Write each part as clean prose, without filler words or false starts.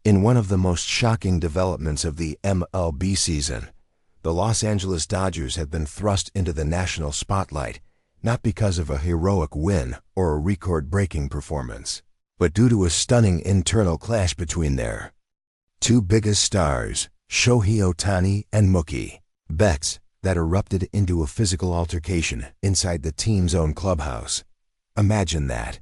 In one of the most shocking developments of the MLB season, the Los Angeles Dodgers have been thrust into the national spotlight, not because of a heroic win or a record-breaking performance, but due to a stunning internal clash between their two biggest stars, Shohei Ohtani and Mookie Betts, that erupted into a physical altercation inside the team's own clubhouse. Imagine that.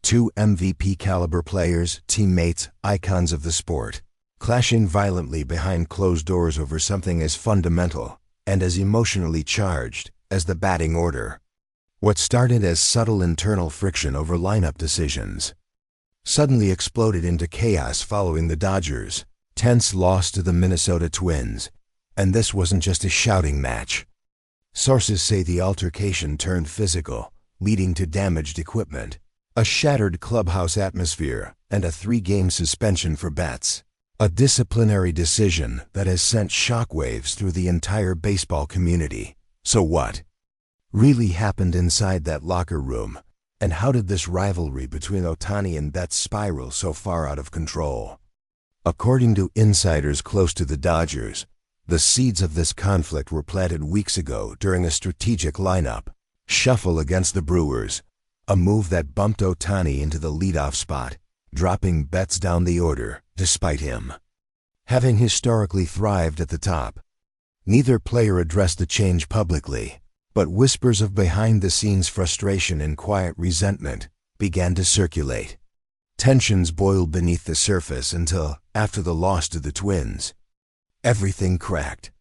Two MVP-caliber players, teammates, icons of the sport, clashing violently behind closed doors over something as fundamental and as emotionally charged as the batting order. What started as subtle internal friction over lineup decisions suddenly exploded into chaos following the Dodgers' tense loss to the Minnesota Twins. And this wasn't just a shouting match. Sources say the altercation turned physical, leading to damaged equipment, a shattered clubhouse atmosphere, and a 3-game suspension for Betts. A disciplinary decision that has sent shockwaves through the entire baseball community. So what really happened inside that locker room? And how did this rivalry between Ohtani and Betts spiral so far out of control? According to insiders close to the Dodgers, the seeds of this conflict were planted weeks ago during a strategic lineup shuffle against the Brewers, a move that bumped Ohtani into the leadoff spot, dropping Betts down the order despite him having historically thrived at the top. Neither player addressed the change publicly, but whispers of behind-the-scenes frustration and quiet resentment began to circulate. Tensions boiled beneath the surface until, after the loss to the Twins, everything cracked.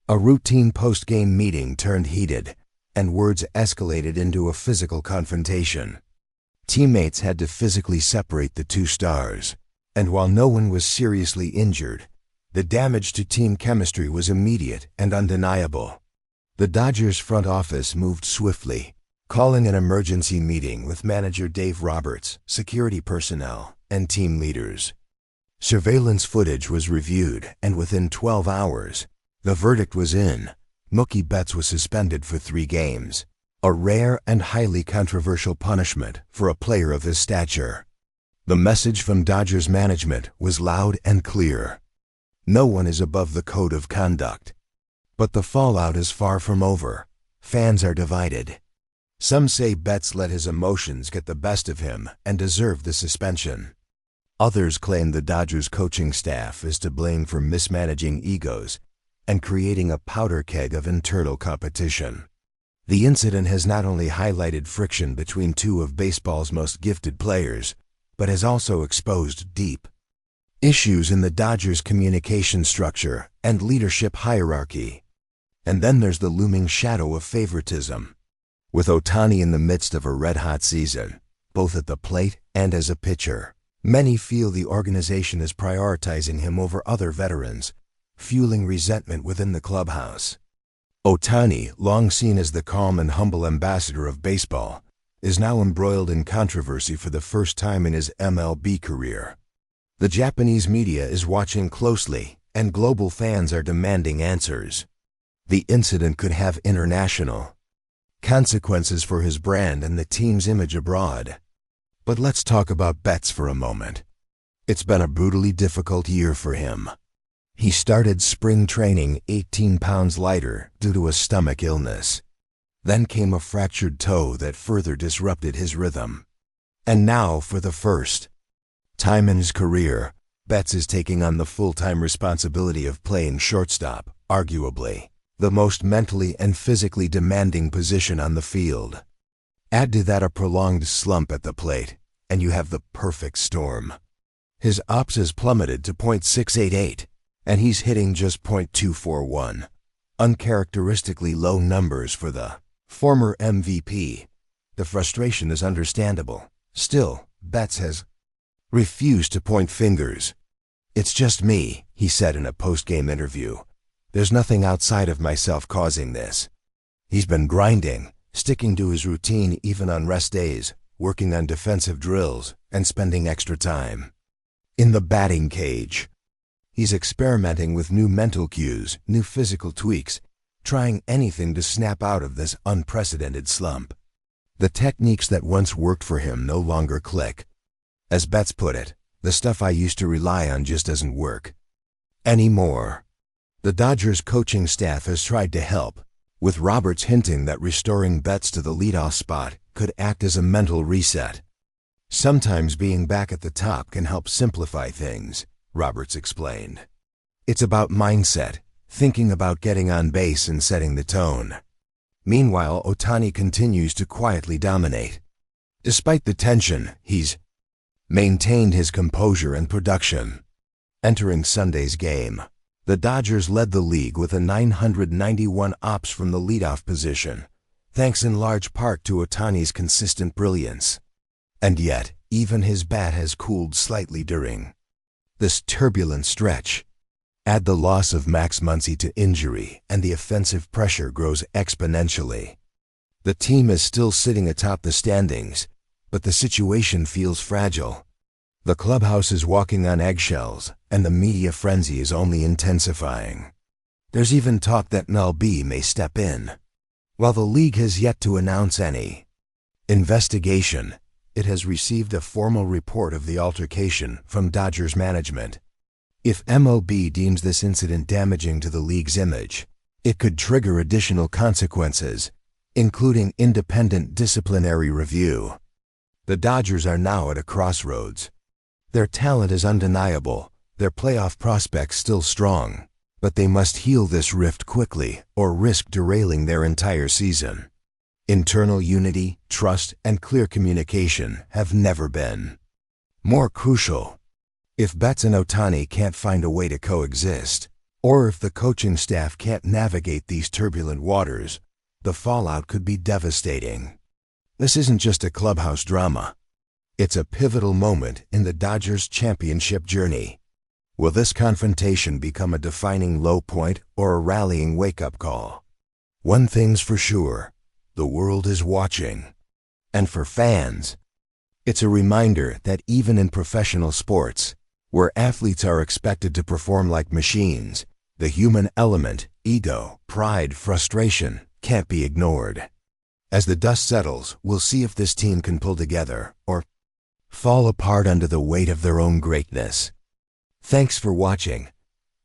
A routine post-game meeting turned heated, and words escalated into a physical confrontation. Teammates had to physically separate the two stars, and while no one was seriously injured, the damage to team chemistry was immediate and undeniable. The Dodgers front office moved swiftly, calling an emergency meeting with manager Dave Roberts, security personnel, and team leaders. Surveillance footage was reviewed, and within 12 hours, the verdict was in. Mookie Betts was suspended for 3 games, a rare and highly controversial punishment for a player of his stature. The message from Dodgers management was loud and clear. No one is above the code of conduct. But the fallout is far from over. Fans are divided. Some say Betts let his emotions get the best of him and deserved the suspension. Others claim the Dodgers coaching staff is to blame for mismanaging egos and creating a powder keg of internal competition. The incident has not only highlighted friction between two of baseball's most gifted players, but has also exposed deep issues in the Dodgers' communication structure and leadership hierarchy. And then there's the looming shadow of favoritism. With Ohtani in the midst of a red-hot season, both at the plate and as a pitcher, many feel the organization is prioritizing him over other veterans, fueling resentment within the clubhouse. Ohtani, long seen as the calm and humble ambassador of baseball, is now embroiled in controversy for the first time in his MLB career. The Japanese media is watching closely, and global fans are demanding answers. The incident could have international consequences for his brand and the team's image abroad. But let's talk about Betts for a moment. It's been a brutally difficult year for him. He started spring training 18 pounds lighter due to a stomach illness. Then came a fractured toe that further disrupted his rhythm. And now, for the first time in his career, Betts is taking on the full-time responsibility of playing shortstop, arguably the most mentally and physically demanding position on the field. Add to that a prolonged slump at the plate, and you have the perfect storm. His ops has plummeted to .688, and he's hitting just .241, uncharacteristically low numbers for the former MVP. The frustration is understandable. Still, Betts has refused to point fingers. "It's just me," he said in a post-game interview. "There's nothing outside of myself causing this." He's been grinding, sticking to his routine even on rest days, working on defensive drills, and spending extra time in the batting cage. He's experimenting with new mental cues, new physical tweaks, trying anything to snap out of this unprecedented slump. The techniques that once worked for him no longer click. As Betts put it, The stuff I used to rely on just doesn't work anymore. The Dodgers coaching staff has tried to help, with Roberts hinting that restoring Betts to the leadoff spot could act as a mental reset. Sometimes being back at the top can help simplify things, Roberts explained. It's about mindset, thinking about getting on base and setting the tone. Meanwhile, Ohtani continues to quietly dominate. Despite the tension, he's maintained his composure and production. Entering Sunday's game, the Dodgers led the league with a 991 ops from the leadoff position, thanks in large part to Ohtani's consistent brilliance. And yet, even his bat has cooled slightly during this turbulent stretch. Add the loss of Max Muncy to injury, and the offensive pressure grows exponentially. The team is still sitting atop the standings, but the situation feels fragile. The clubhouse is walking on eggshells, and the media frenzy is only intensifying. There's even talk that MLB may step in. While the league has yet to announce any investigation, it has received a formal report of the altercation from Dodgers management. If MLB deems this incident damaging to the league's image, it could trigger additional consequences, including independent disciplinary review. The Dodgers are now at a crossroads. Their talent is undeniable, their playoff prospects still strong, but they must heal this rift quickly or risk derailing their entire season. Internal unity, trust, and clear communication have never been more crucial. If Betts and Ohtani can't find a way to coexist, or if the coaching staff can't navigate these turbulent waters, the fallout could be devastating. This isn't just a clubhouse drama. It's a pivotal moment in the Dodgers' championship journey. Will this confrontation become a defining low point or a rallying wake-up call? One thing's for sure, the world is watching. And for fans, it's a reminder that even in professional sports, where athletes are expected to perform like machines, the human element, ego, pride, frustration, can't be ignored. As the dust settles, we'll see if this team can pull together or fall apart under the weight of their own greatness. Thanks for watching.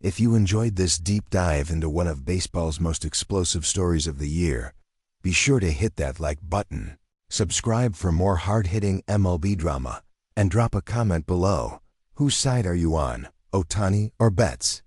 If you enjoyed this deep dive into one of baseball's most explosive stories of the year, be sure to hit that like button, subscribe for more hard-hitting MLB drama, and drop a comment below. Whose side are you on, Ohtani or Betts?